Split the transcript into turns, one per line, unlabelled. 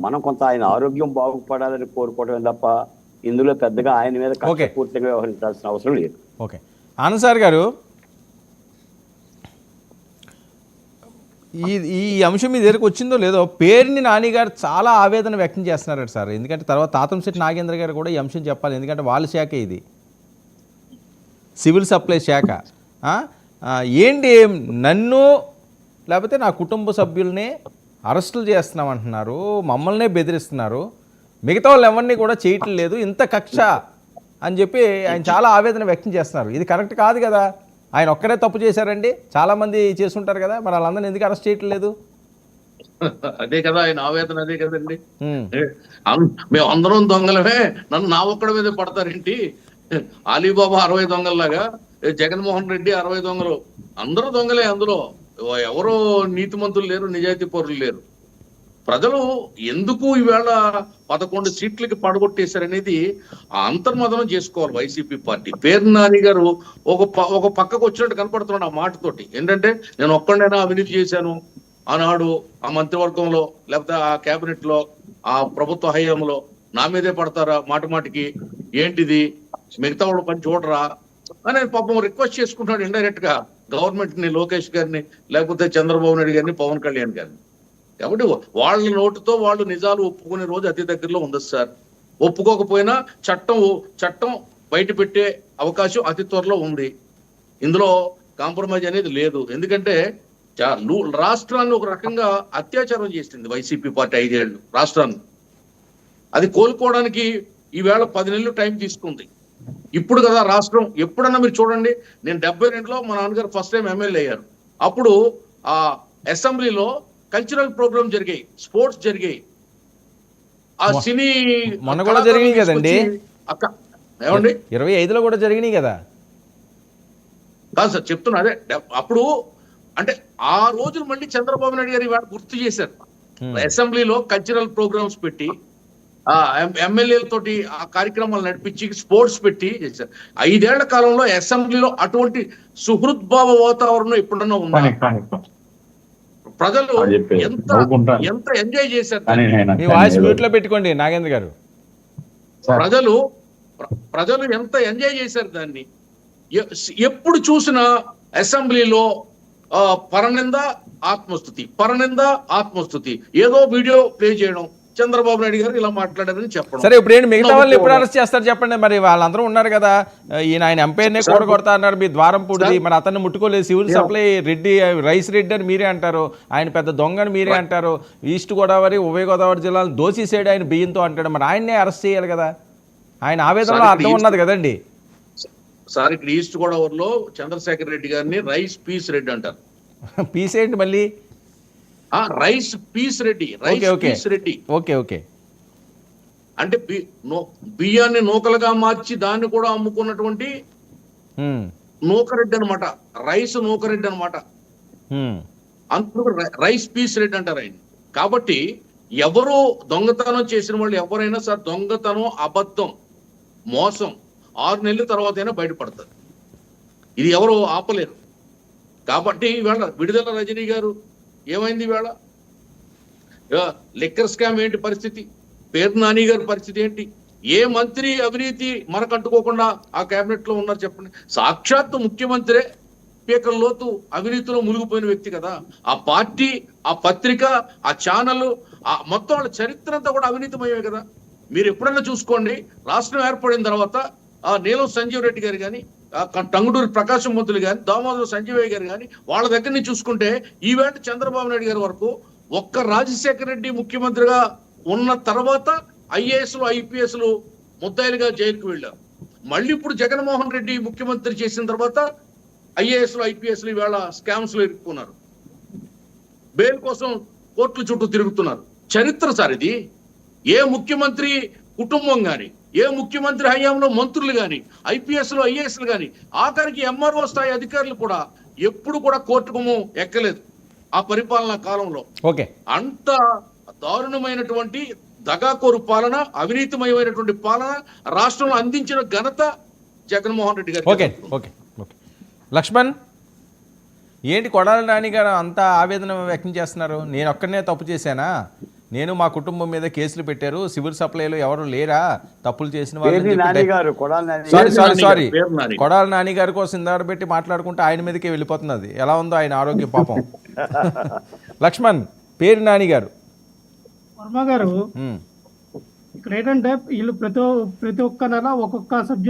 మనం కొంత ఆయన ఆరోగ్యం బాగుపడాలని కోరుకోవడమే తప్ప ఇందులో పెద్దగా ఆయన మీద కక్ష పూర్తిగా వ్యవహరించాల్సిన అవసరం లేదు.
ఓకే, ఆనంద్ సార్ గారు, ఈ అంశం మీ దగ్గరకు వచ్చిందో లేదో, పేర్ని నాని గారు చాలా ఆవేదన వ్యక్తం చేస్తున్నారట సార్. ఎందుకంటే తర్వాత తాతంశెట్టి నాగేంద్ర గారు కూడా ఈ అంశం చెప్పాలి, ఎందుకంటే వాళ్ళ శాఖ ఇది, సివిల్ సప్లై శాఖ. ఏంటి నన్ను లేకపోతే నా కుటుంబ సభ్యుల్ని అరెస్టులు చేస్తున్నామంటున్నారు, మమ్మల్నే బెదిరిస్తున్నారు, మిగతా వాళ్ళు ఎవరిని కూడా చేయటం లేదు, ఇంత కక్ష అని చెప్పి ఆయన చాలా ఆవేదన వ్యక్తం చేస్తున్నారు. ఇది కరెక్ట్ కాదు కదా, ఆయన ఒక్కరే తప్పు చేశారండి, చాలామంది చేస్తుంటారు కదా, మరి వాళ్ళందరినీ ఎందుకు అరెస్ట్ చేయటం లేదు?
అదే కదా ఆయన ఆవేదన, అదే కదండి. మేము అందరం దొంగలమే, నన్ను నా ఒక్కడి మీద పడతారేంటి? అలీబాబా 60 దొంగల్లాగా జగన్మోహన్ రెడ్డి 60 దొంగలు, అందరూ దొంగలే. అందులో ఎవరో నీతిమంతులు లేరు, నిజాయితీ పరులు లేరు. ప్రజలు ఎందుకు ఈవేళ 11 సీట్లకి పడగొట్టేశారనేది అంతర్మదనం చేసుకోవాలి వైసీపీ పార్టీ. పేరు నాని గారు ఒక పక్కకు వచ్చినట్టు కనపడుతున్నాడు ఆ మాటతోటి. ఏంటంటే నేను ఒక్కడైనా అవినీతి చేశాను ఆనాడు ఆ మంత్రివర్గంలో, లేకపోతే ఆ కేబినెట్ లో, ఆ ప్రభుత్వ హయాంలో నా మీదే పడతారా మాటి మాటికి, ఏంటిది మిగతా వాళ్ళ పని చూడరా అని పాపం రిక్వెస్ట్ చేసుకుంటున్నాడు ఇండైరెక్ట్ గా గవర్నమెంట్ ని, లోకేష్ గారిని, లేకపోతే చంద్రబాబు నాయుడు గారిని, పవన్ కళ్యాణ్ గారిని. కాబట్టి వాళ్ళ నోటుతో వాళ్ళు నిజాలు ఒప్పుకునే రోజు అతి దగ్గరలో ఉంది సార్. ఒప్పుకోకపోయినా చట్టం బయట పెట్టే అవకాశం అతి త్వరలో ఉంది. ఇందులో కాంప్రమైజ్ అనేది లేదు. ఎందుకంటే రాష్ట్రాన్ని ఒక రకంగా అత్యాచారం చేసింది వైసీపీ పార్టీ 5 ఏళ్ళు రాష్ట్రాన్ని. అది కోలుకోవడానికి ఈవేళ 10 నెలలు టైం తీసుకుంది. ఇప్పుడు కదా రాష్ట్రం, ఎప్పుడన్నా మీరు చూడండి, నేను 72లో మా నాన్నగారు ఫస్ట్ టైం ఎమ్మెల్యే అయ్యారు. అప్పుడు ఆ అసెంబ్లీలో కల్చరల్ ప్రోగ్రామ్ జరిగాయి, స్పోర్ట్స్ జరిగాయి, ఆ సినీ
మొన్న కూడా జరిగినాయి కదండి.
ఏమండి
25లో కూడా జరిగినాయి కదా.
కాదు సార్ చెప్తున్నా, అదే అప్పుడు అంటే ఆ రోజులు మళ్ళీ చంద్రబాబు నాయుడు గారు ఇవాళ గుర్తు చేశారు. అసెంబ్లీలో కల్చరల్ ప్రోగ్రామ్స్ పెట్టి, ఆ ఎమ్మెల్యేలతోటి ఆ కార్యక్రమాలు నడిపించి, స్పోర్ట్స్ పెట్టి చేశారు. 5 ఏళ్ల కాలంలో అసెంబ్లీలో అటువంటి సుహృద్భావ వాతావరణం ఎప్పుడన్నా ఉందా? ప్రజలు ఎంత ఎంజాయ్ చేశారు.
మీ వాయిస్ మ్యూట్ లో పెట్టుకోండి నాగేంద్ర గారు.
ప్రజలు ఎంత ఎంజాయ్ చేశారు దాన్ని. ఎప్పుడు చూసినా అసెంబ్లీలో పరనింద ఆత్మస్తుతి, ఏదో వీడియో ప్లే చేయడం, చంద్రబాబు నాయుడు గారు ఇలా మాట్లాడారని చెప్పడం.
సరే, ఇప్పుడు ఏంటి మిగతా వాళ్ళు ఎప్పుడు అరెస్ట్ చేస్తారు చెప్పండి. మరి వాళ్ళందరూ ఉన్నారు కదా, ఈయన ఆయన ఎంపైర్నే కూడగొడతా అన్నారు, మీ ద్వారం పూడిది, మరి అతన్ని ముట్టుకోలేదు. Civil supply Reddy, rice Reddy అని మీరే అంటారు, ఆయన పెద్ద దొంగ అని మీరే అంటారు. ఈస్ట్ గోదావరి, ఉభయ గోదావరి జిల్లాలు దోషిసేడు ఆయన బియ్యంతో అంటాడు, మరి ఆయన్నే అరెస్ట్ చేయాలి కదా. ఆయన ఆవేదనలో అర్థం ఉన్నది కదండి.
సార్ ఇక్కడ ఈస్ట్ గోదావరిలో చంద్రశేఖర్ రెడ్డి గారిని రైస్ పీస్ రెడ్డి అంటారు.
పీస్ ఏంటి మళ్ళీ?
Rice piece Reddy,
okay.
అంటే బియ్యాన్ని నూకలుగా మార్చి దాన్ని కూడా అమ్ముకున్నటువంటి నూకరెడ్డి అనమాట, రైస్ నూకరెడ్డి అనమాట. అందుకు రైస్ పీస్ రెడ్డి అంటారు ఆయన. కాబట్టి ఎవరు దొంగతనం చేసిన వాళ్ళు ఎవరైనా సార్, దొంగతనం, అబద్ధం, మోసం 6 నెలల తర్వాత అయినా బయటపడతారు. ఇది ఎవరు ఆపలేరు. కాబట్టి ఇవాళ విడుదల రజనీ గారు ఏమైంది, ఇవాళ లిక్కర్ స్కామ్ ఏంటి పరిస్థితి, పేరు నాని గారి పరిస్థితి ఏంటి, ఏ మంత్రి అవినీతి మనకంటుకోకుండా ఆ కేబినెట్ లో ఉన్నారు చెప్పండి? సాక్షాత్తు ముఖ్యమంత్రే పీకల లోతు అవినీతిలో మునిగిపోయిన వ్యక్తి కదా. ఆ పార్టీ, ఆ పత్రిక, ఆ ఛానల్, ఆ మొత్తం వాళ్ళ చరిత్ర అంతా కూడా అవినీతిమయమే కదా. మీరు ఎప్పుడన్నా చూసుకోండి, రాష్ట్రం ఏర్పడిన తర్వాత నీలం సంజీవ్ రెడ్డి గారు కానీ, టంగుటూరి ప్రకాశం మంత్రులు కానీ, దామోదర సంజీవయ్య గారు కానీ, వాళ్ళ దగ్గర నుంచి చూసుకుంటే ఈవేళ చంద్రబాబు నాయుడు గారి వరకు, ఒక్క రాజశేఖర రెడ్డి ముఖ్యమంత్రిగా ఉన్న తర్వాత ఐఏఎస్లు, ఐపీఎస్లు ముద్దాయిలుగా జైలుకు వెళ్ళారు. మళ్ళీ ఇప్పుడు జగన్మోహన్ రెడ్డి ముఖ్యమంత్రి చేసిన తర్వాత ఐఏఎస్లు, ఐపీఎస్లు ఈవేళ స్కామ్స్ లో ఇరుక్కున్నారు, బెయిల్ కోసం కోర్టుల చుట్టూ తిరుగుతున్నారు. చరిత్ర సార్ ఇది. ఏ ముఖ్యమంత్రి కుటుంబం కానీ, ఏ ముఖ్యమంత్రి హయాంలో మంత్రులు కానీ, ఐపీఎస్లు, ఐఏఎస్లు కానీ, ఆఖరికి ఎంఆర్ఓ స్థాయి అధికారులు కూడా ఎప్పుడు కూడా కోర్టుకు ఎక్కలేదు ఆ పరిపాలనా కాలంలో. అంత దారుణమైనటువంటి దగాకోరు పాలన, అవినీతిమయమైనటువంటి పాలన రాష్ట్రంలో అందించిన ఘనత జగన్మోహన్ రెడ్డి గారు.
ఓకే. లక్ష్మణ్, ఏంటి కొడాలి నాని గారు అంత ఆవేదన వ్యక్తం చేస్తున్నారు? నేను ఒక్కనే తప్పు చేశానా? నేను మా కుటుంబం మీద కేసులు పెట్టారు, సివిల్ సప్లైలో ఎవరు లేరా తప్పులు చేసిన
పేర్ని నాని
వాళ్ళు.
గారు కొడాలి నాని
సారీ
గారు.
సారీ సారీ
పేరు నాని.
కొడాలి నాని గారి కోసం ఇందాక పెట్టి మాట్లాడుకుంటే ఆయన మీదకే వెళ్ళిపోతున్నది. ఎలా ఉందో ఆయన ఆరోగ్యం పాపం. లక్ష్మణ్, పేరు నాని గారు.
వర్మ గారు,
ఉమ్.
ఇక్కడ ఏంటంటే వీళ్ళు ప్రతి ఒక్క నెల ఒక్కొక్క సబ్జెక్ట్